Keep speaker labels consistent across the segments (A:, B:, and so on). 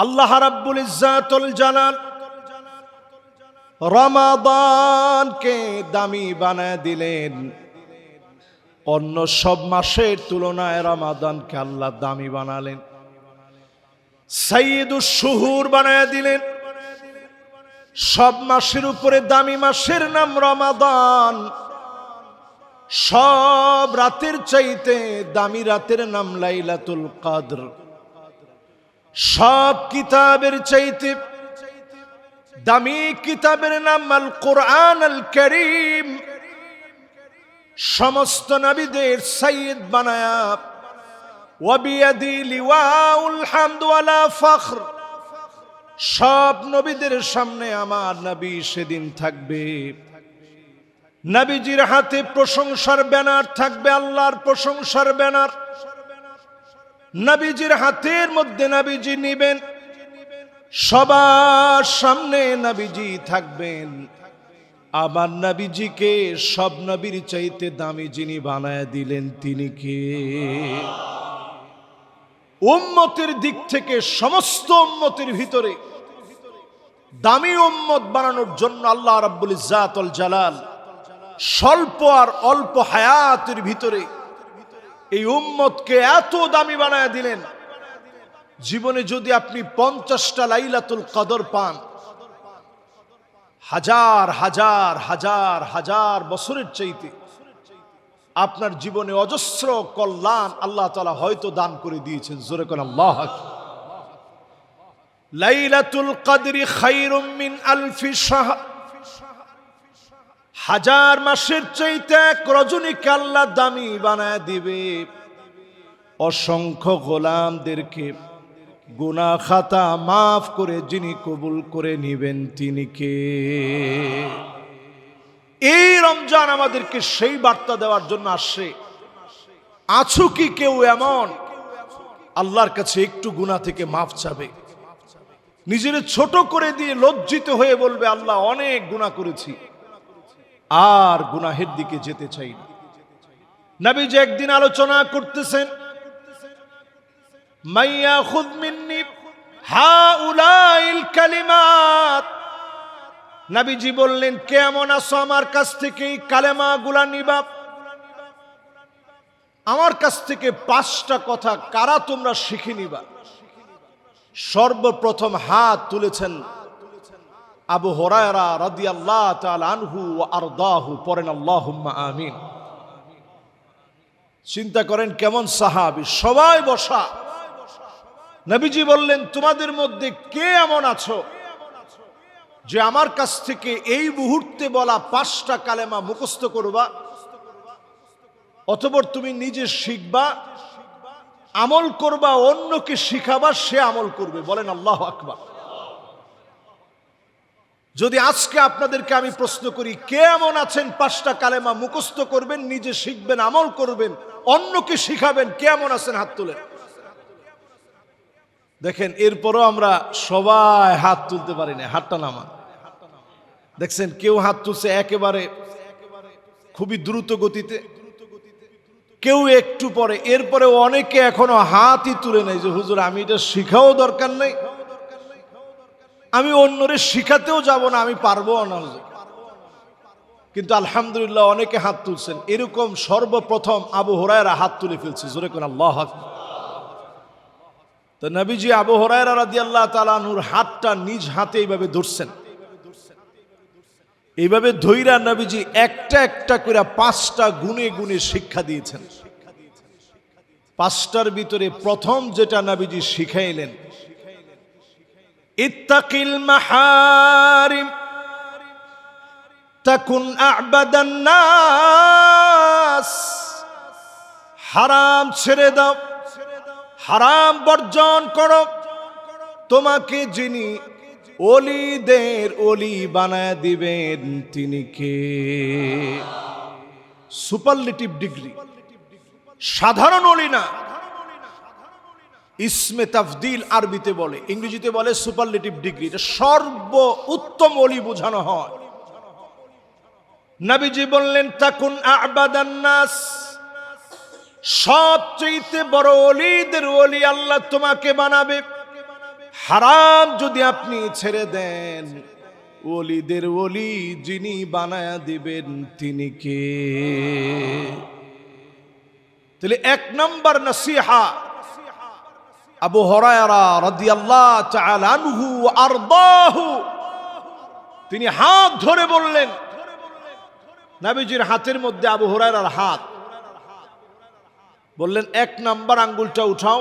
A: আল্লাহ রাব্বুল ইজ্জাতুল জালাল রমাদানকে দামি বানায় দিলেন। অন্য সব মাসের তুলনায় রমাদানকে আল্লাহ দামি বানালেন, সাইয়্যিদুশ শুহুর বানায় দিলেন। সব মাসের উপরে দামি মাসের নাম রমাদান। সব রাতের চাইতে দামি রাতের নাম লাইলাতুল কদর। সব কিতাবের চাইতে দামি কিতাবের নাম আল কোরআন আল কারীম। সমস্ত নবীদের সাইয়্যিদ বানায়া ওয়া বিয়াদি লিওয়াউল হামদ ওয়ালা ফখর। সব নবীদের সামনে আমার নবী সেদিন থাকবে। নবীজির হাতে প্রশংসার ব্যানার থাকবে, আল্লাহর প্রশংসার ব্যানার। নবীজির হাতের মধ্যে নবীজি নিবেন, সবার সামনে নবীজি থাকবেন। আমার নবীজিকে সব নবীর চাইতে দামি যিনি বানায় দিলেন তিনি কে? উম্মতের দিক থেকে সমস্ত উম্মতের ভিতরে দামি উম্মত বানানোর জন্য আল্লাহ রাব্বুল ইজ্জাতুল জালাল স্বল্প আর অল্প হায়াতের ভিতরে এই উম্মতকে এত দামি বানায় দিলেন। জীবনে যদি আপনি 50টা লাইলাতুল কদর পান, হাজার হাজার হাজার হাজার বছরের চাইতে আপনার জীবনে অজস্র কল্যাণ আল্লাহ তাআলা হয়তো দান করে দিয়েছেন। জোরে কোন আল্লাহু আকবার। লাইলাতুল কদরি খায়রুম মিন আলফি শাহর। হাজার মাসের চাইতে এক রজনীকে আল্লাহ দামি বানায় দিবে। অসংখ্য গোলামদেরকে গুনাহ খাতা মাফ করে যিনি কবুল করে নিবেন তিনি কে? এই রমজান আমাদেরকে সেই বার্তা দেওয়ার জন্য আসছে। আছো কি কেউ এমন আল্লাহর কাছে একটু গুনাহ থেকে মাফ চাবে, নিজের ছোট করে দিয়ে লজ্জিত হয়ে বলবে আল্লাহ অনেক গুনাহ করেছি, আর গুনাহের দিকে যেতে চাই না। নবীজি একদিন আলোচনা করতেছেন, মাইয়া খুদ মিন্নি হাউলাইল কালিমাত। নবীজি বললেন, কেমন আছো আমার কাছ থেকে এই কালেমাগুলা নিবা? আমার কাছ থেকে 5টা কথা কারা তোমরা শিখে নিবা? সর্বপ্রথম হাত তুলেছেন আবু হুরায়রা রাদিয়াল্লাহু তাআলা আনহু ওয়া আরদাহু। পড়েন আল্লাহুম্মা আমিন। চিন্তা করেন কেমন সাহাবী, সবাই বসা। নবীজি বললেন, তোমাদের মধ্যে কে এমন আছো যে আমার কাছ থেকে এই মুহূর্তে বলা 5টা কালেমা মুখস্থ করবা, অতঃপর তুমি নিজে শিখবা, আমল করবা, অন্যকে শিখাবা, সে আমল করবে। বলেন আল্লাহু আকবার। যদি আজকে আপনাদেরকে আমি প্রশ্ন করি, কে এমন আছেন 5টা কালেমা মুখস্থ করবেন, নিজে শিখবেন, আমল করবেন, অন্যকে শিখাবেন? কে এমন আছেন? হাত তুলেন। দেখেন, এরপরও আমরা সবাই হাত তুলতে পারি না। হাতটা নামান। দেখছেন কেউ হাত তুলছে একেবারে খুবই দ্রুত গতিতে, কেউ একটু পরে। এরপরে অনেকে এখনো হাতই তুলে নেই যে হুজুর আমি এটা শিখাও দরকার নেই, আমি অন্যরে শিখাতেও যাব না, আমি পারবো না হুজুর। কিন্তু আলহামদুলিল্লাহ অনেকে হাত তুলছেন। এরকম সর্বপ্রথম আবু হুরায়রা হাত তুলে ফেলছে। জোরে কোন আল্লাহু আকবার। তো নবীজি আবু হুরায়রা রাদিয়াল্লাহু তাআলা আনহুর হাতটা নিজ হাতে এইভাবে ধরছেন। এইভাবে ধইরা নবীজি একটা একটা করে 5টা গুণে গুণে শিক্ষা দিয়েছেন। 5টার ভিতরে প্রথম যেটা নবীজি শিখাইলেন, ইত্তাকিল মাহারিম তাকুন আ'বাদান নাস। হারাম ছেড়ে দাও, হারাম বর্জন করো, তোমাকে যিনি ওলিদের ওলি বানায় দিবেন তিনি কে? সুপারলেটিভ ডিগ্রি, সাধারণ ওলি না। ইসমে তাফদিল আরবিতে বলে, ইংরেজিতে বলে সুপারলেটিভ ডিগ্রি। এটা সর্ব উত্তম ওলি বোঝানো হয়। নবীজি বললেন, তাকুন আ'বাদান নাস, সবচেয়ে বড় ওলিদের ওলি আল্লাহ তোমাকে বানাবে। হারাম যদি আপনি ছেড়ে দেন, ওলিদের ওলি যিনি বানায়া দিবেন তিনি কে? তাহলে এক নাম্বার নসিহা, আবু হুরায়রা রাদিয়াল্লাহু তাআলা আনহু ওয়া আরদাহু তিনি হাত ধরে বললেন, নবীজির হাতের মধ্যে আবু হুরায়রার হাত, বললেন এক নাম্বার আঙ্গুলটা উঠাও।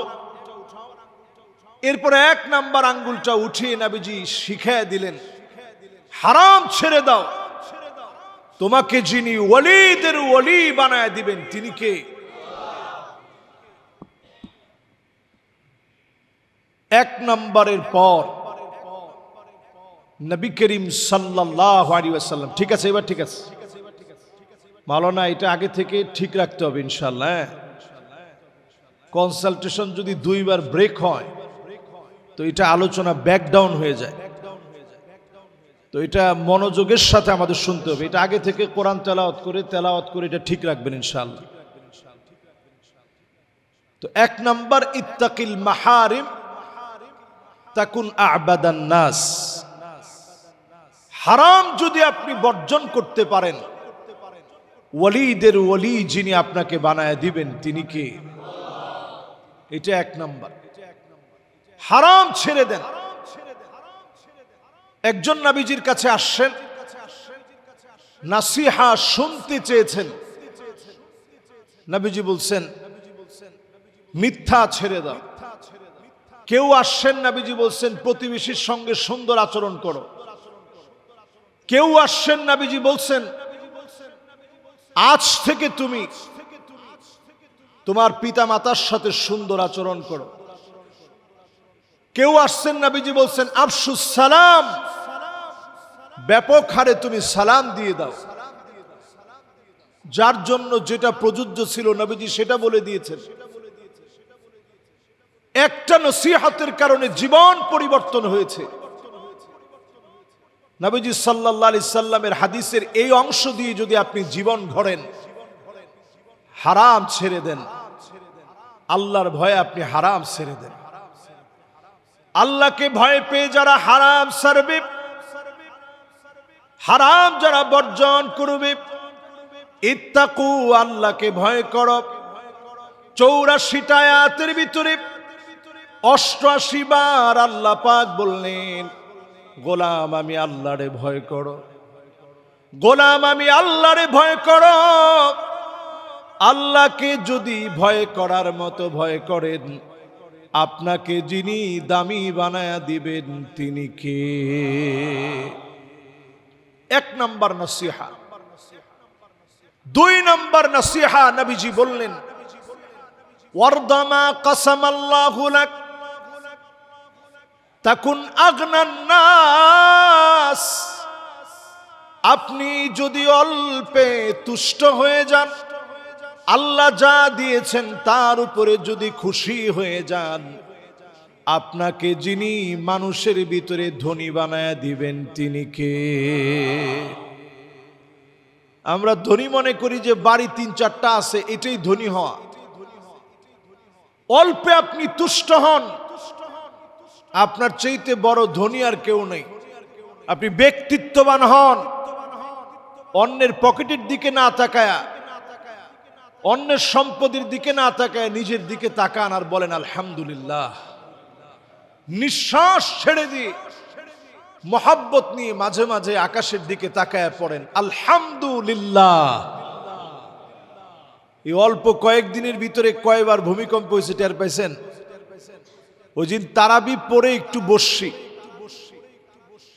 A: এরপরে এক নাম্বার আঙ্গুলটা উঠিয়ে নবীজি শিখিয়ে দিলেন, হারাম ছেড়ে দাও, তোমাকে যিনি ওলিদের ওলি বানায় দিবেন তিনি কে? এক নম্বরের পর নবী করিম সাল্লাল্লাহু আলাইহি ওয়াসাল্লাম, ঠিক আছে এবার ঠিক আছে, ভালো না, এটা আগে থেকে ঠিক রাখতে হবে ইনশাআল্লাহ। কনসালটেশন যদি দুইবার ব্রেক হয় তো এটা আলোচনা ব্যাকডাউন হয়ে যায়, তো এটা মনোযোগের সাথে আমাদের শুনতে হবে। এটা আগে থেকে কোরআন তেলাওয়াত করে এটা ঠিক রাখবেন ইনশাআল্লাহ। তো এক নাম্বার, ইত্তাকিল মাহারিম তাকুন আ'বাদান নাস। হারাম যদি আপনি বর্জন করতে পারেন, ওলিদের ওলি যিনি আপনাকে বানায় দিবেন তিনি কে? এটা এক নাম্বার। হারাম ছেড়ে দেন। একজন নবীজির কাছে আসছেন, নাসিহা শুনতে চেয়েছেন। নবীজি বলছেন মিথ্যা ছেড়ে দাও। কেউ আসছেন, নবীজি বলছেন প্রতিবেশীর সঙ্গে সুন্দর আচরণ করো। কেউ আসছেন, নবীজি বলছেন আজ থেকে তুমি তোমার পিতা মাতার সাথে সুন্দর আচরণ করো। কেউ আসছেন, নবীজি বলছেন আফশুস সালাম, ব্যাপক হারে তুমি সালাম দিয়ে দাও। যার জন্য যেটা প্রযোজ্য ছিল নবীজি সেটা বলে দিয়েছেন। একটা নসিহতের কারণে জীবন পরিবর্তন হয়েছে। নবীজি সাল্লাল্লাহু আলাইহি সাল্লামের হাদিসের এই অংশ দিয়ে যদি আপনি জীবন গড়েন, হারাম ছেড়ে দেন, আল্লাহর ভয়ে আপনি হারাম ছেড়ে দেন। আল্লাহকে ভয় পেয়ে যারা হারাম ছাড়বে, হারাম যারা বর্জন করবে, ইত্তাকু আল্লাহকে ভয় করো। 84 আয়াতের ভিতরে 88 বার আল্লাহ পাক বললেন, গোলাম আমি আল্লাহরে ভয় করো, গোলাম আমি আল্লাহরে ভয় করো। আল্লাহকে যদি ভয় করার মতো ভয় করেন, আপনাকে যিনি দামি বানায়া দিবেন তিনি কে? এক নাম্বার নসিহা। দুই নাম্বার নসিহা, নবীজি বললেন ওয়ারদামা কাসামাল্লাহু লাক তাকুন আগনান নাস। আপনি যদি অল্পে তুষ্ট হয়ে যান, আল্লাহ যা দিয়েছেন তার উপরে যদি খুশি হয়ে যান, আপনাকে যিনি মানুষের ভিতরে ধনী বানায়া দিবেন তিনি কে? আমরা ধনী মনে করি যে বাড়ি 3-4টা আছে এটাই ধনী হওয়া। অল্পে আপনি তুষ্ট হন, আপনার চাইতে বড় ধনী আর কেউ নেই। আপনি ব্যক্তিত্ববান হন, অন্যের পকেটের দিকে না তাকায়া, অন্যের সম্পদের দিকে না তাকায় নিজের দিকে তাকান আর বলেন আলহামদুলিল্লাহ। নিঃশ্বাস ছেড়ে দিয়ে মোহাব্বত নিয়ে মাঝে মাঝে আকাশের দিকে তাকায় পড়েন আলহামদুলিল্লাহ। এই অল্প কয়েকদিনের ভিতরে কয়বার ভূমিকম্প হয়েছে টের পাইছেন? ওই দিন তারাবি পড়ে একটু বসছি,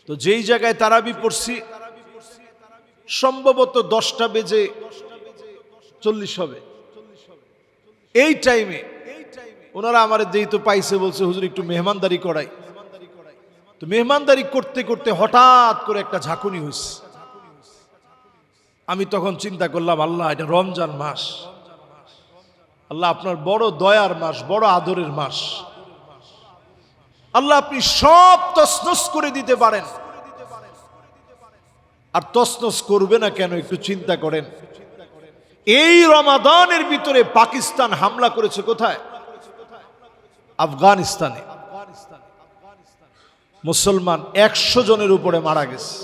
A: তো যেই জায়গায় তারাবি পড়ছি সম্ভবত 10:40 হবে। এই টাইমে ওনারা আমার যেহেতু পাইছে বলছে হুজুর একটু মেহমানদারি করাই। তো মেহমানদারি করতে করতে হঠাৎ করে একটা ঝাঁকুনি হয়েছে। আমি তখন চিন্তা করলাম আল্লাহ এটা রমজান মাস, আল্লাহ আপনার বড় দয়ার মাস, বড় আদরের মাস। আল্লাহ আপনি সব তছনছ করে দিতে পারেন, আর তছনছ করবে না কেন একটু চিন্তা করেন। এই রমাদানের ভিতরে পাকিস্তান হামলা করেছে কোথায়? আফগানিস্তানে। মুসলমান 100 জনের উপরে মারা গেছে,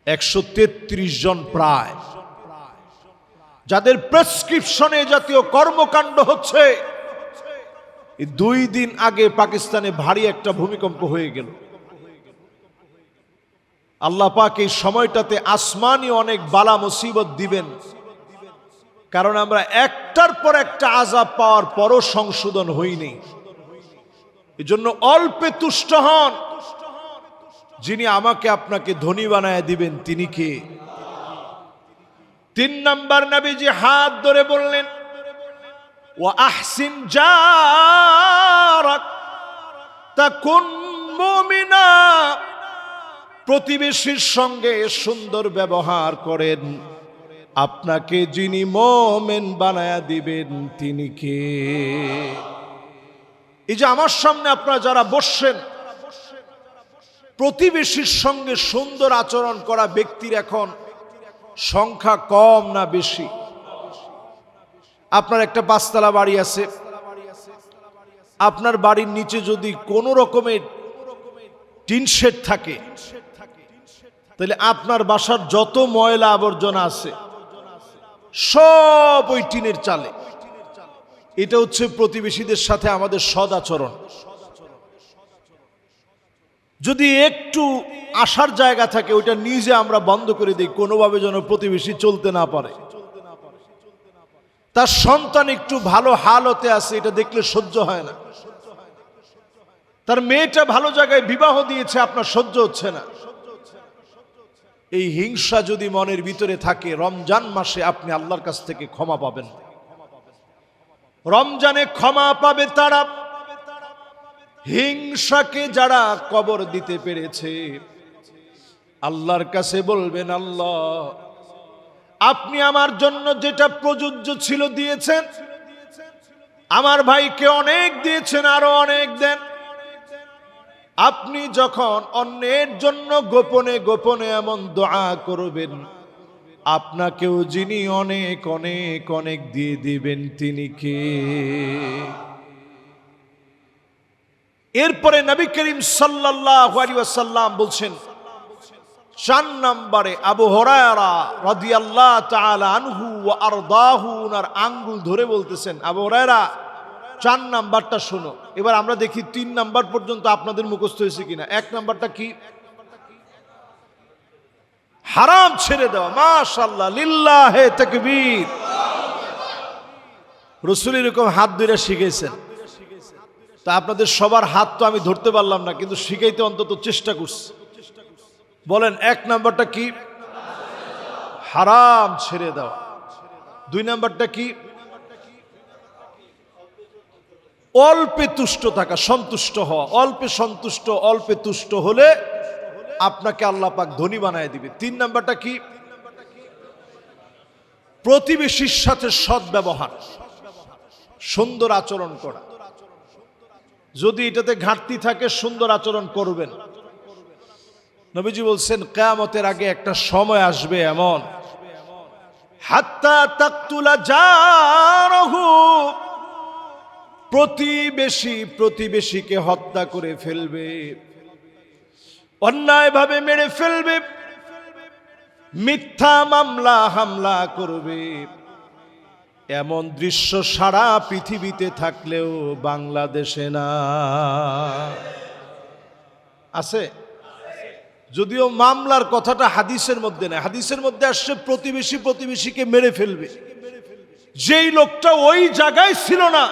A: 133 জন প্রায়, যাদের প্রেসক্রিপশনে জাতীয় কর্মকাণ্ড হচ্ছে। 2 দিন আগে পাকিস্তানে ভারী একটা ভূমিকম্প হয়ে গেল। আল্লাহ পাক এই সময়টাতে আসমানি অনেক বালা মুসিবত দিবেন, কারণ আমরা একটার পর একটা আযাব পাওয়ার পরও সংশোধন হইনি। এজন্য অল্পে তুষ্ট হন, যিনি আমাকে আপনাকে ধনী বানায় দিবেন তিনি কে? 3 নাম্বার, নবীজি হাত ধরে বললেন, ওয়া আহসিন জারাক তাকুন মুমিনা, প্রতিবেশীর সঙ্গে সুন্দর ব্যবহার করেন, আপনাকে যিনি মুমিন বানায়া দিবেন তিনি কে? এই যে আমার সামনে আপনারা যারা বসছেন, প্রতিবেশীর সঙ্গে সুন্দর আচরণ করা ব্যক্তির এখন সংখ্যা কম না বেশি? আপনার একটা 5 তলা বাড়ি আছে, আপনার বাড়ির নিচে যদি কোনো রকমের টিন শেড থাকে, তাহলে আপনার বাসার যত ময়লা আবর্জনা আছে সব ওই টিনের চালে। এটা হচ্ছে প্রতিবেশীদের সাথে আমাদের সদাচরণ। যদি একটু আসার জায়গা থাকে, ওইটা নিজে আমরা বন্ধ করে দিই, কোনোভাবে যেন প্রতিবেশী চলতে না পারে। তার সন্তান একটু ভালো হালতে আছে, এটা দেখলে সহ্য হয় না। তার মেয়েটা ভালো জায়গায় বিবাহ দিয়েছে, আপনার সহ্য হচ্ছে না। এই হিংসা যদি মনের ভিতরে থাকে, রমজান মাসে আপনি আল্লাহর কাছ থেকে ক্ষমা পাবেন। রমজানে ক্ষমা পাবে তারা, হিংসাকে যারা কবর দিতে পেরেছে। আল্লাহর কাছে বলবেন, আল্লাহ আপনি আমার জন্য যেটা প্রযোজ্য ছিল দিয়েছেন, আমার ভাইকে অনেক দিয়েছেন, আরো অনেক দেন। আপনি যখন অন্যের জন্য গোপনে গোপনে এমন দোয়া করবেন, আপনাকেও যিনি অনেক অনেক অনেক দিয়ে দিবেন তিনি কে? এরপরে নবী করিম সাল্লাল্লাহু আলাইহি ওয়াসাল্লাম বলছেন, 4 নম্বরে আবু হুরায়রা রাদিয়াল্লাহু তাআলা আনহু ওয়া আরদাহু, উনার আঙ্গুল ধরে বলতেছেন, আবু হুরায়রা 4 নাম্বারটা শোনো। এবার আমরা দেখি 3 নাম্বার পর্যন্ত আপনাদের মুখস্থ হয়েছে কিনা। 1 নাম্বারটা কি? হারাম ছেড়ে দেওয়া। মাশাআল্লাহ, লিল্লাহে তাকবীর। রাসূল এরকম হাত ধরে শিখাইছেন, তা আপনাদের সবার হাত তো আমি ধরতে পারলাম না, কিন্তু শিখাইতে অন্তত চেষ্টা করছি। বলেন 1 নাম্বারটা কি? হারাম ছেড়ে দাও। 2 নাম্বারটা কি? অল্পে তুষ্ট থাকা, সন্তুষ্ট হওয়া। অল্পে সন্তুষ্ট, অল্পে তুষ্ট হলে আপনাকে আল্লাহ পাক ধনী বানায় দিবে। 3 নাম্বারটা কি? প্রতিবেশীর সাথে সৎ ব্যবহার, সুন্দর আচরণ করা। যদি এটাতে ঘাটতি থাকে, সুন্দর আচরণ করবেন। নবীজি বলছেন, কিয়ামতের আগে একটা সময় আসবে এমন, হাত্তা তাকতুলা জারহু, প্রতিবেশী প্রতিবেশীকে হত্যা করে ফেলবে, অন্যায়ভাবে মেরে ফেলবে, মিথ্যা মামলা হামলা করবে। এমন দৃশ্য সারা পৃথিবীতে থাকলেও বাংলাদেশে না। আছে? যদিও মামলার কথাটা হাদিসের মধ্যে না, হাদিসের মধ্যে আসছে প্রতিবেশী প্রতিবেশীকে মেরে ফেলবে। যেই লোকটা ওই জায়গায় ছিল না,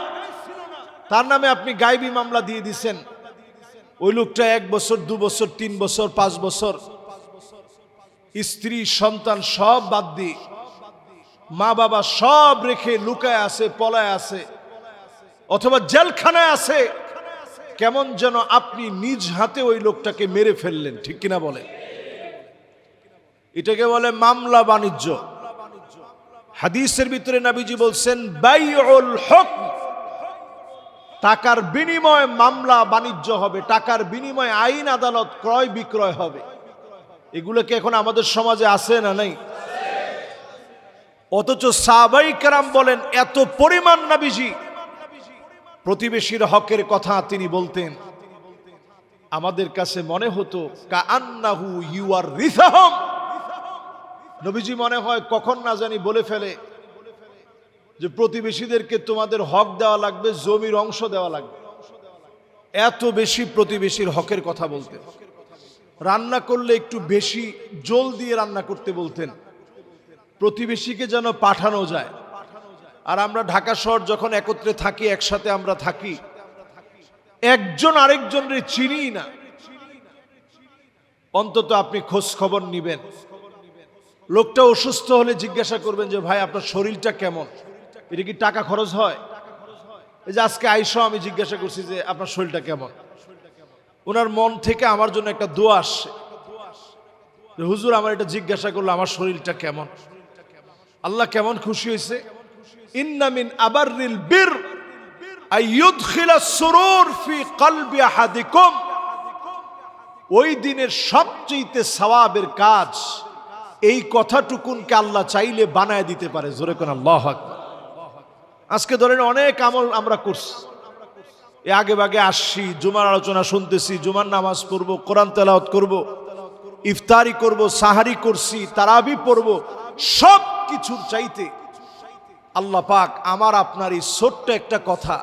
A: তার নামে আপনি গায়েবী মামলা দিয়ে দিছেন। ওই লোকটা 1 বছর 2 বছর 3 বছর 5 বছর স্ত্রী সন্তান সব বাদ দিয়ে, মা বাবা সব রেখে লুকায় আছে, পলায় আছে, অথবা জেলখানায় আছে। কেমন যেন আপনি নিজ হাতে ওই লোকটাকে মেরে ফেললেন, ঠিক কিনা বলেন? এটাকে বলে মামলা বাণিজ্য। হাদিসের ভিতরে নবীজি বলছেন, বাইউল হুকম, টাকার বিনিময়ে মামলা বাণিজ্য হবে, টাকার বিনিময়ে আইন আদালত ক্রয় বিক্রয় হবে। এগুলো কি এখন আমাদের সমাজে আছে না নাই? অথচ সাহাবায়ে কেরাম বলেন, এত পরিমাণ নবীজি প্রতিবেশীর হকের কথা তিনি বলতেন, আমাদের কাছে মনে হতো কাআন্নাহু ইউয়ারিসুহুম, নবীজি মনে হয় কখন না জানি বলে ফেলে যে প্রতিবেশীদেরকে তোমাদের হক দেওয়া লাগবে, জমির অংশ দেওয়া লাগবে। এত বেশি প্রতিবেশীর হকের কথা বলতেন। রান্না করলে একটু বেশি জল দিয়ে রান্না করতে বলতেন, প্রতিবেশীকে যেন পাঠানো যায়। আর আমরা ঢাকা শহর যখন একত্রে থাকি, একসাথে আমরা থাকি, একজন আরেকজনের চিনি না, অন্তত আপনি খোঁজ খবর নিবেন। লোকটা অসুস্থ হলে জিজ্ঞাসা করবেন যে ভাই আপনার শরীরটা কেমন, এটা কি টাকা খরচ হয়? এই যে আজকে আইসা আমি জিজ্ঞাসা করছি যে আপনার শরীরটা কেমন, ওনার মন থেকে আমার জন্য একটা দোয়া আসছে যে হুজুর আমার এটা জিজ্ঞাসা করলো আমার শরীরটা কেমন। আল্লাহ কেমন খুশি হয়েছে। ইন্না মিন আবাররিল বির আইয়ুদখিলাস সুরুর ফি কলবি আহাদিকুম, ওই দিনের সবচেয়ে সওয়াবের কাজ এই কথাটুকুনকে আল্লাহ চাইলে বানায় দিতে পারে। জোরে কোন আল্লাহু আকবার। আজকে ধরেন অনেক আমল আমরা করছি, এ আগে ভাগে আসছি, জুমার আলোচনা শুনতেছি, জুমার নামাজ পড়বো, কোরআন তেলাওয়াত করব, ইফতারি করব, সাহারি করছি, তারাবি পড়ব, সব কিছুর চাইতে আল্লাহ পাক আমার আপনার এই ছোট্ট একটা কথা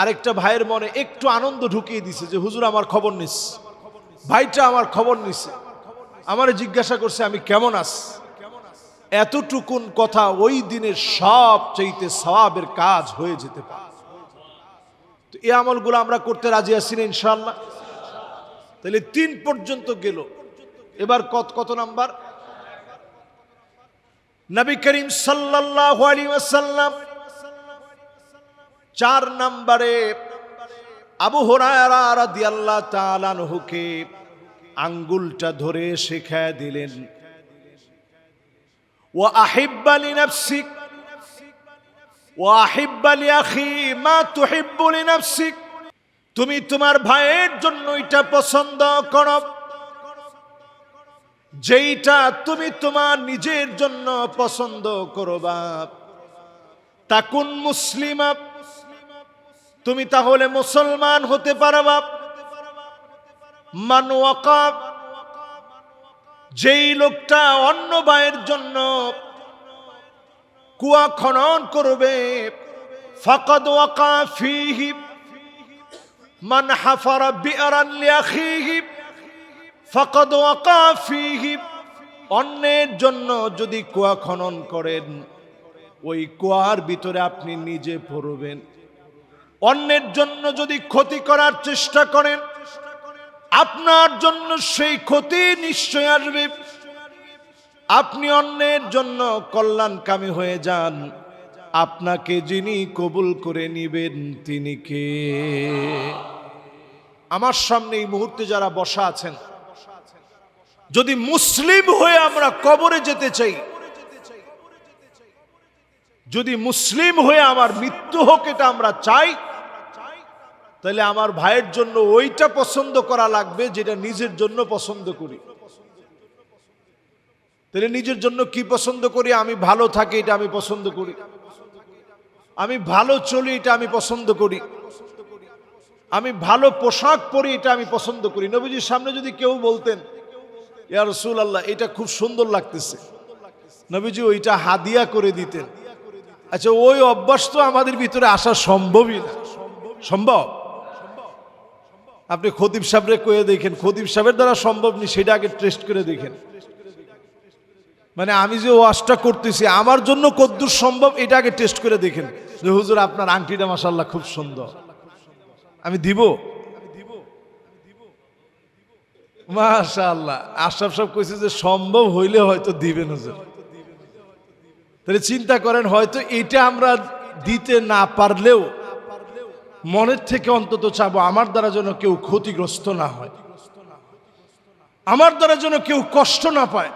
A: আরেকটা ভাইয়ের মনে একটু আনন্দ ঢুকিয়ে দিছে যে হুজুর আমার খবর নিস, ভাইটা আমার খবর নিছে, আমারে জিজ্ঞাসা করছে আমি কেমন আছি। এতটুকুন কথা ওই দিনের সব চাইতে সওয়াবের কাজ হয়ে যেতে পারে। তো এই আমলগুলো আমরা করতে রাজি আছি না ইনশাআল্লাহ? তাহলে 3 পর্যন্ত গেল। এবার কত নাম্বার? নবী করিম সাল্লাল্লাহু আলাইহি ওয়াসাল্লাম 4 নম্বরে আবু হুরায়রা রাদিয়াল্লাহু তাআলা আনহুকে আঙ্গুলটা ধরে শিখায়া দিলেন, ওয়া আহিব্বা লিনাফসিক ওয়া আহিব্বা লিআখি মা তুহিব্বু লিনাফসিক, তুমি তোমার ভাইয়ের জন্য এটা পছন্দ করো যেইটা তুমি তোমার নিজের জন্য পছন্দ করবা। তাকুন মুসলিমা, তুমি তাহলে মুসলমান হতে পারবা। মান ওয়াকা, যেই লোকটা অন্য ভাইয়ের জন্য কুয়া খনন করবে, ফাকাদ ওয়াকা ফীহি। মান হাফারা বিআরান লিআখিহি ফাকাদ ওয়াকা ফীহি, অন্যের জন্য যদি কুয়া খনন করেন ওই কুয়ার ভিতরে আপনি নিজে পড়বেন। অন্যের জন্য যদি ক্ষতি করার চেষ্টা করেন আপনার জন্য সেই ক্ষতি নিশ্চয় আসবে। আপনি অন্যের জন্য কল্যাণকামী হয়ে যান, আপনাকে যিনি কবুল করে নিবেন তিনি কে? আমার সামনে এই মুহূর্তে যারা বসা আছেন, যদি মুসলিম হয়ে আমরা কবরে যেতে চাই, যদি মুসলিম হয়ে আমার মৃত্যু হোক এটা আমরা চাই, তাহলে আমার ভাইয়ের জন্য ওইটা পছন্দ করা লাগবে যেটা নিজের জন্য পছন্দ করি। তাহলে নিজের জন্য কি পছন্দ করি? আমি ভালো থাকি এটা আমি পছন্দ করি, আমি ভালো চলি এটা আমি পছন্দ করি, আমি ভালো পোশাক পরি এটা আমি পছন্দ করি। নবীজির সামনে যদি কেউ বলতেন ইয়া রাসূলুল্লাহ এটা খুব সুন্দর লাগতেছে, নবীজি ওইটা হাদিয়া করে দিতেন। আচ্ছা ওই অভ্যাস তো আমাদের ভিতরে আসা সম্ভবই না। সম্ভব? আপনি খতিব সাহেবরে কয়ে দেখেন, খতিব সাহেবের দ্বারা সম্ভব নেই সেটা আগে টেস্ট করে দেখেন। মানে আমি যে ওয়াজটা করতেছি আমার জন্য কদ্দুর সম্ভব এটা আগে টেস্ট করে দেখেন যে হুজুর আপনার আংটিটা মাশাআল্লাহ খুব সুন্দর, আমি দিব? মাশাআল্লাহ, আশরাফ সাহেব কইছে যে সম্ভব হইলে হয়তো দিবেন হুজুর। তাহলে চিন্তা করেন, হয়তো এটা আমরা দিতে না পারলেও মনের থেকে অন্তত চাবো আমার দ্বারা যেন কেউ ক্ষতিগ্রস্ত না হয়, আমার দ্বারা যেন কেউ কষ্ট না পায়।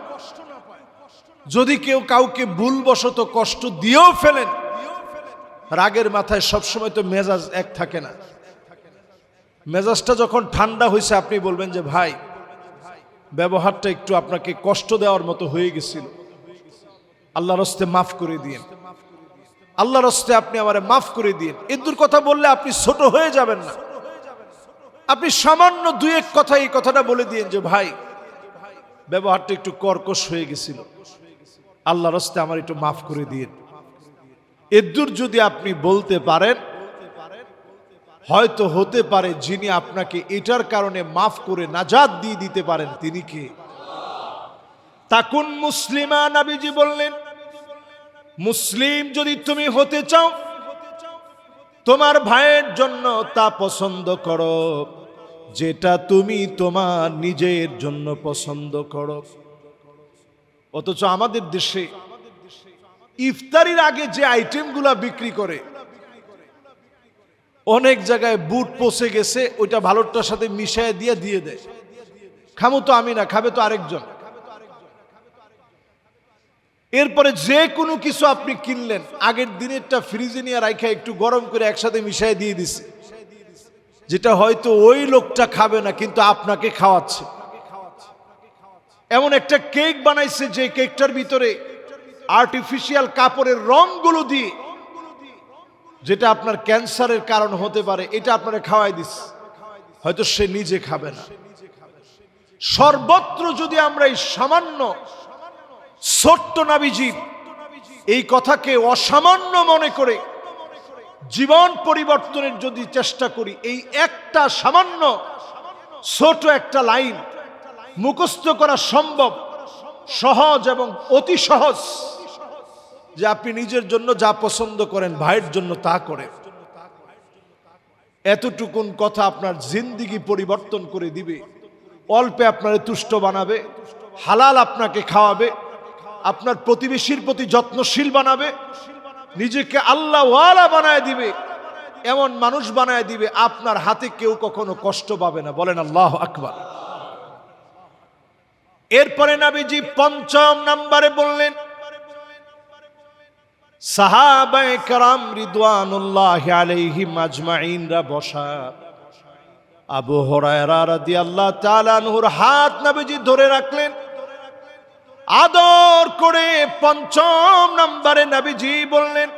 A: যদি কেউ কাউকে ভুলবশত কষ্ট দিয়েও ফেলেন, রাগের মাথায় সবসময় তো মেজাজ এক থাকে না। মেজাজটা যখন ঠান্ডা হয়েছে আপনি বলবেন যে ভাই ব্যবহারটা একটু আপনাকে কষ্ট দেওয়ার মতো হয়ে গেছিল, আল্লাহর হস্তে মাফ করে দিয়েন, আল্লাহর হস্তে আপনি আমারে মাফ করে দিয়েন। এদুর কথা বললে আপনি ছোট হয়ে যাবেন না, আপনি সামান্য দুই এক কথা এই কথাটা বলে দিয়েন যে ভাই ব্যবহারটা একটু কর্কশ হয়ে গেছিল, আল্লাহর রাস্তে আমার একটু মাফ করে দিন। এদূর যদি আপনি বলতে পারেন, হয়তো হতে পারে যিনি আপনাকে এটার কারণে মাফ করে নাজাত দিয়ে দিতে পারেন তিনি কে? তাকুন মুসলিমা, নবীজি বললেন মুসলিম যদি তুমি হতে চাও, তোমার ভাইয়ের জন্য তা পছন্দ করো যেটা তুমি তোমার নিজের জন্য পছন্দ করো। অথচ আমাদের দেশে ইফতারির আগে যে আইটেমগুলা বিক্রি করে, অনেক জায়গায় বুট পচে গেছে ওইটা ভালোটার সাথে মিশিয়ে দিয়ে দেয়, খামো তো আমি না, খাবে তো আরেকজন। এরপরে যে কোনো কিছু আপনি কিনলেন, আগের দিনেরটা ফ্রিজে নিয়ে রাখা একটু গরম করে একসাথে মিশিয়ে দিয়ে দিছে, যেটা হয়তো ওই লোকটা খাবে না কিন্তু আপনাকে খাওয়াচ্ছে। এমন একটা কেক বানাইছে যে কেকটার ভিতরে আর্টিফিশিয়াল কাপড়ের রংগুলো দিয়ে, যেটা আপনার ক্যান্সারের কারণ হতে পারে, এটা আপনারা খাওয়াই দিচ্ছে, হয়তো সে নিজে খাবে না। সর্বত্র যদি আমরা এই সামান্য ছোট্ট নবীজির এই কথাকে অসামান্য মনে করে জীবন পরিবর্তনের যদি চেষ্টা করি, এই একটা সামান্য ছোট একটা লাইন মুখস্থ করা সম্ভব, সহজ এবং অতি সহজ, যে আপনি নিজের জন্য যা পছন্দ করেন ভাইয়ের জন্য তা করেন। এতটুকুন কথা আপনার জিন্দিগি পরিবর্তন করে দিবে, অল্পে আপনারে তুষ্ট বানাবে, হালাল আপনাকে খাওয়াবে, আপনার প্রতিবেশীর প্রতি যত্নশীল বানাবে, নিজেকে আল্লাহ ওয়ালা বানায় দিবে, এমন মানুষ বানায় দিবে আপনার হাতে কেউ কখনো কষ্ট পাবে না। বলেন আল্লাহু আকবার। এরপরে নবীজি পঞ্চম নম্বরে বললেন, সাহাবায়ে কেরাম রিদওয়ানুল্লাহি আলাইহিম আজমাইনরা বসা, আবু হুরায়রা রাদিয়াল্লাহু তাআলা আনহুর হাত নবীজি ধরে রাখলেন, আদর করে পঞ্চম নম্বরে নবীজি বললেন,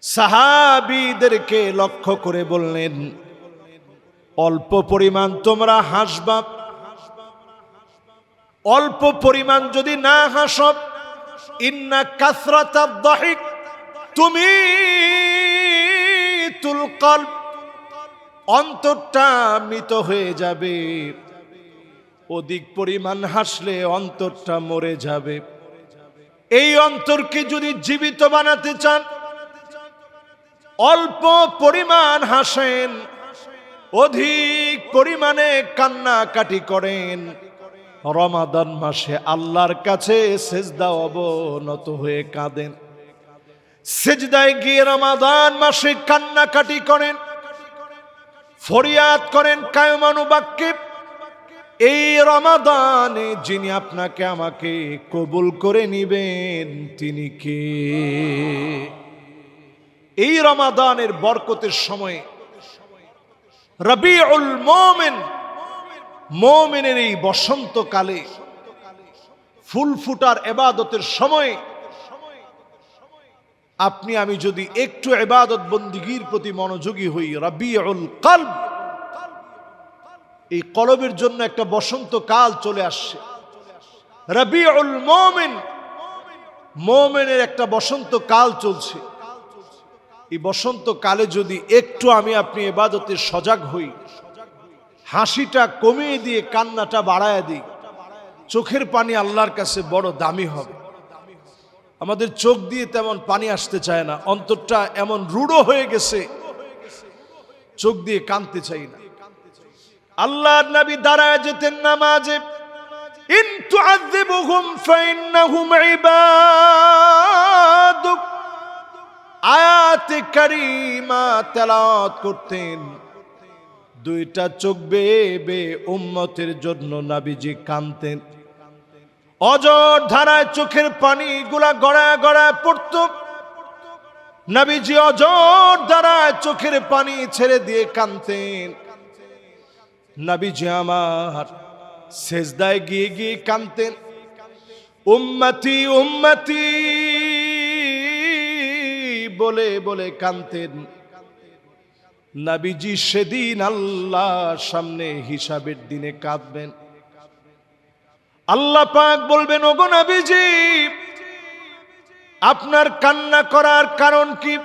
A: সাহাবীদেরকে লক্ষ্য করে বললেন, অল্প পরিমাণ তোমরা হাসবা, অল্প পরিমাণ যদি না হাসো, ইন্না কাসরাতাদ দাহিক তুমিতুল কলব, অন্তরটা মৃত হয়ে যাবে, অধিক পরিমাণ হাসলে অন্তরটা মরে যাবে। এই অন্তরকে যদি জীবিত বানাতে চান, অল্প পরিমাণ হাসেন, অধিক পরিমাণে কান্নাকাটি করেন। রমাদান মাসে আল্লাহর কাছে সেজদা অবনত হয়ে কাঁদেন, সেজদায় গিয়ে রমাদান মাসে কান্নাকাটি করেন, ফরিয়াদ করেন কায়মানুবাক্যে, এই রমাদানে যিনি আপনাকে আমাকে কবুল করে নিবেন তিনি কে? এই রমাদানের বরকতের সময়ে রবিউল মুমিন, মুমিনের এই বসন্তকালে ফুল ফুটার ইবাদতের সময় আপনি আমি যদি একটু ইবাদত বন্দিগির প্রতি মনোযোগী হই, রবিউল কলব, এই কলবের জন্য একটা বসন্তকাল চলে আসছে। রবিউল মুমিন, মুমিনের একটা বসন্তকাল চলছে। এই বসন্তকালে যদি একটু আমি আপনি ইবাদতে সজাগ হই, হাসিটা কমিয়ে দিয়ে কান্নাটা বাড়ায় দিই, চোখের পানি আল্লাহর কাছে বড় দামি হবে। আমাদের চোখ দিয়ে তেমন পানি আসতে চায় না, অন্তরটা এমন রূঢ় হয়ে গেছে, চোখ দিয়ে কাঁদতে চাই না। আল্লাহর নবী দাঁড়ায় যেতেন নামাজে, ইন তুআযিবুহুম ফাইন্নাহুম ইবাদুক, আয়াতে কারিমা তেলাওয়াত করতেন। দুইটা চোখ বেয়ে বেয়ে উম্মতের জন্য নবীজি কাঁদতেন, অজর ধারায় চোখের পানিগুলা গড়ায় গড়ায় পড়ত। নবীজি অজর ধারায় চোখের পানি ছেড়ে দিয়ে কাঁদতেন। নবীজি আমার সেজদায় গিয়ে গিয়ে কাঁদতেন, উম্মতি উম্মতি বলে বলে কাঁদতেন। নবীজি সেদিন আল্লাহর সামনে হিসাবের দিনে কাঁদবেন। আল্লাহ পাক বলবেন, ওগো নবীজি, আপনার কান্না করার কারণ কি?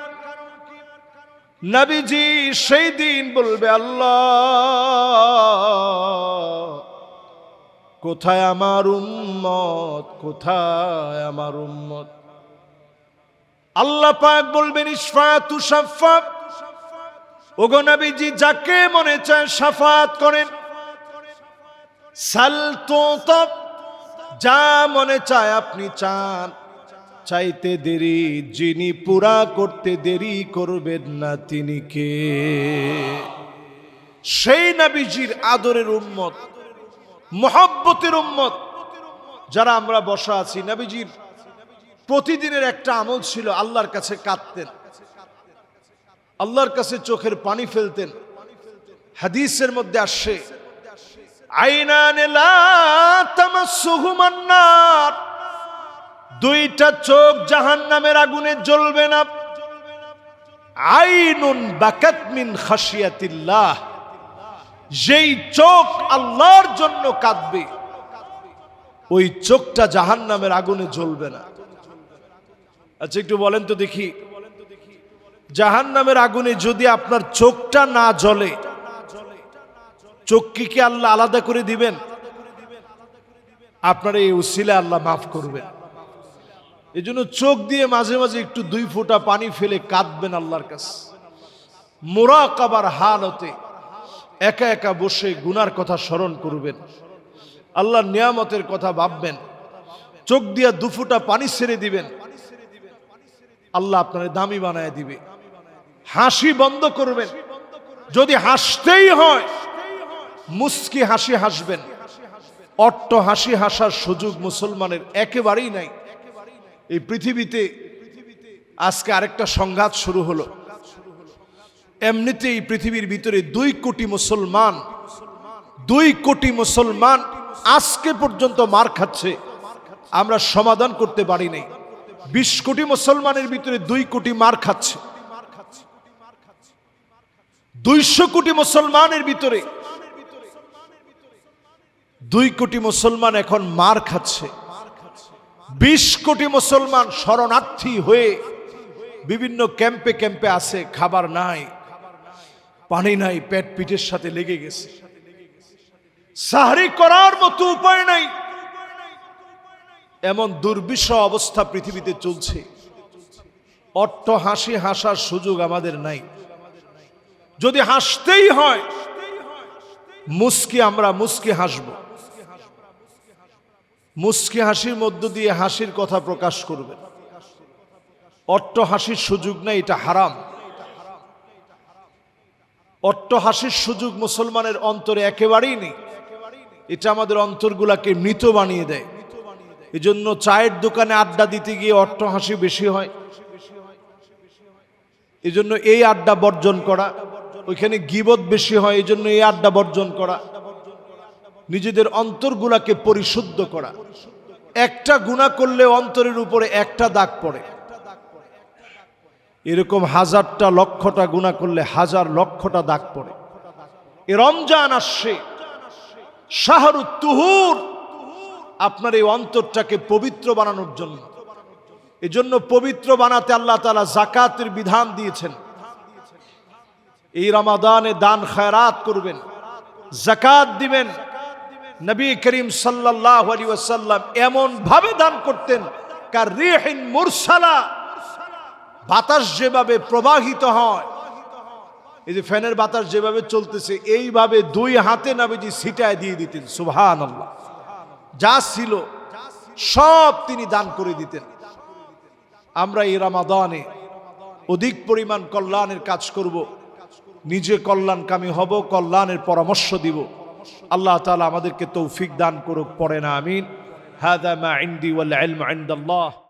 A: নবীজি সেই দিন বলবে, আল্লাহ, কোথায় আমার উম্মত, কোথায় আমার উম্মত? আল্লাহ পাক বলবেন, ইশফাতু শাফা, ওগো নবীজি, যাকে মনে চায় শাফাত করেন। সাল তুতা, যা মনে চায় আপনি চান। চাইতে দেরি, যিনি পুরা করতে দেরি করবেন না, তিনি কে? সেই নবীজির আদরের উম্মত, মুহাব্বতের উম্মত যারা আমরা বসা আছি। নবীজির প্রতিদিনের একটা আমল ছিল, আল্লাহর কাছে কাঁদতেন, আল্লাহর কাছে চোখের পানি ফেলতেন। হাদিসের মধ্যে আসে, আইনানে লা তামাসসুহুমান নার, দুইটা চোখ জাহান্নামের আগুনে জ্বলবে না। আইনুন বাকাত মিন খাশিয়াতিল্লাহ, যেই চোখ আল্লাহর জন্য কাঁদবে ওই চোখটা জাহান্নামের আগুনে জ্বলবে না। আচ্ছা একটু বলেন তো দেখি, জাহান্নামের আগুনে যদি আপনার চোখটা না জ্বলে, চোখকে কি আল্লাহ আলাদা করে দিবেন? আপনার এই উসিলা আল্লাহ মাফ করবেন। এই জন্য চোখ দিয়ে মাঝে মাঝে একটু 2 ফোঁটা পানি ফেলে কাঁদবেন আল্লাহর কাছে। মুরাকাবার হালতে একা একা বসে গুনার কথা স্মরণ করবেন, আল্লাহর নিয়ামতের কথা ভাববেন, চোখ দিয়ে 2 ফোঁটা পানি ছেড়ে দিবেন, আল্লাহ আপনার দামি বানায় দিবে। হাসি বন্ধ করবেন, যদি হাসতেই হয় মুস্কি হাসি হাসবেন। অট্ট হাসি হাসার সুযোগ মুসলমানের একেবারেই নাই। এই পৃথিবীতে আজকে আরেকটা সংঘাত শুরু হলো। এমনিতে এই পৃথিবীর ভিতরে 2 কোটি মুসলমান, 2 কোটি মুসলমান আজকে পর্যন্ত মার খাচ্ছে, আমরা সমাধান করতে পারি নাই। 20 কোটি মুসলমানের ভিতরে 2 কোটি মার খাচ্ছে। 200 কোটি মুসলমানের ভিতরে 2 কোটি মুসলমান এখন মার খাচ্ছে। 20 কোটি মুসলমান শরণার্থী হয়ে বিভিন্ন ক্যাম্পে ক্যাম্পে আছে, খাবার নাই, পানি নাই, পেট পিঠের সাথে লেগে গেছে, সাহরি করার মতো উপায় নাই। এমন দুর্বিষহ অবস্থা পৃথিবীতে চলছে। অট্ট হাসি হাসার সুযোগ আমাদের নাই। যদি হাসতেই হয় আমরা মুস্কি হাসব। মুস্কি হাসির মধ্য দিয়ে হাসির কথা প্রকাশ করবেন। অট্ট হাসির সুযোগ নাই, এটা হারাম। অট্ট হাসির সুযোগ মুসলমানের অন্তরে একেবারেই নেই। এটা আমাদের অন্তরগুলাকে মৃত বানিয়ে দেয়। এজন্য চায়ের দোকানে আড্ডা দিতে গিয়ে অট্ট হাসি বেশি হয়। এজন্য এই আড্ডা বর্জন করা। ওইখানে গীবত বেশি হয়, এজন্য এই আড্ডা বর্জন করা। নিজেদের অন্তরগুলাকে পরিশুদ্ধ করা। একটা গুনাহ করলে অন্তরের উপরে একটা দাগ পড়ে, এরকম 1000টা লক্ষটা গুনাহ করলে 1000 লক্ষটা দাগ পড়ে। এ রমজান আসছে, শাহরুত তুহুর, আপনার এই অন্তরটাকে পবিত্র বানানোর জন্য। এজন্য পবিত্র বানাতে আল্লাহ তাআলা যাকাতের বিধান দিয়েছেন। এই রমাদানে দান খায়রাত করবেন, যাকাত দিবেন। নবী করিম সাল্লাল্লাহু আলাইহি ওয়াসাল্লাম এমন ভাবে দান করতেন, কার রিহিন মুরসালা, বাতাস যেভাবে প্রবাহিত হয়, এই যে ফ্যানের বাতাস যেভাবে চলতেছে, এইভাবে 2 হাতে নবীজি ছিটায় দিয়ে দিতেন। সুবহানাল্লাহ। যা ছিল সব তিনি দান করে দিতেন। আমরা এই রমাদানে অধিক পরিমাণ কল্যাণের কাজ করব, নিজে কল্যাণকামী হব, কল্যাণের পরামর্শ দিব। আল্লাহ তাআলা আমাদেরকে তৌফিক দান করুক, পড়ে না আমিন। হাদা মা ইনদি ওয়াল ইলমু ইনদাল্লাহ।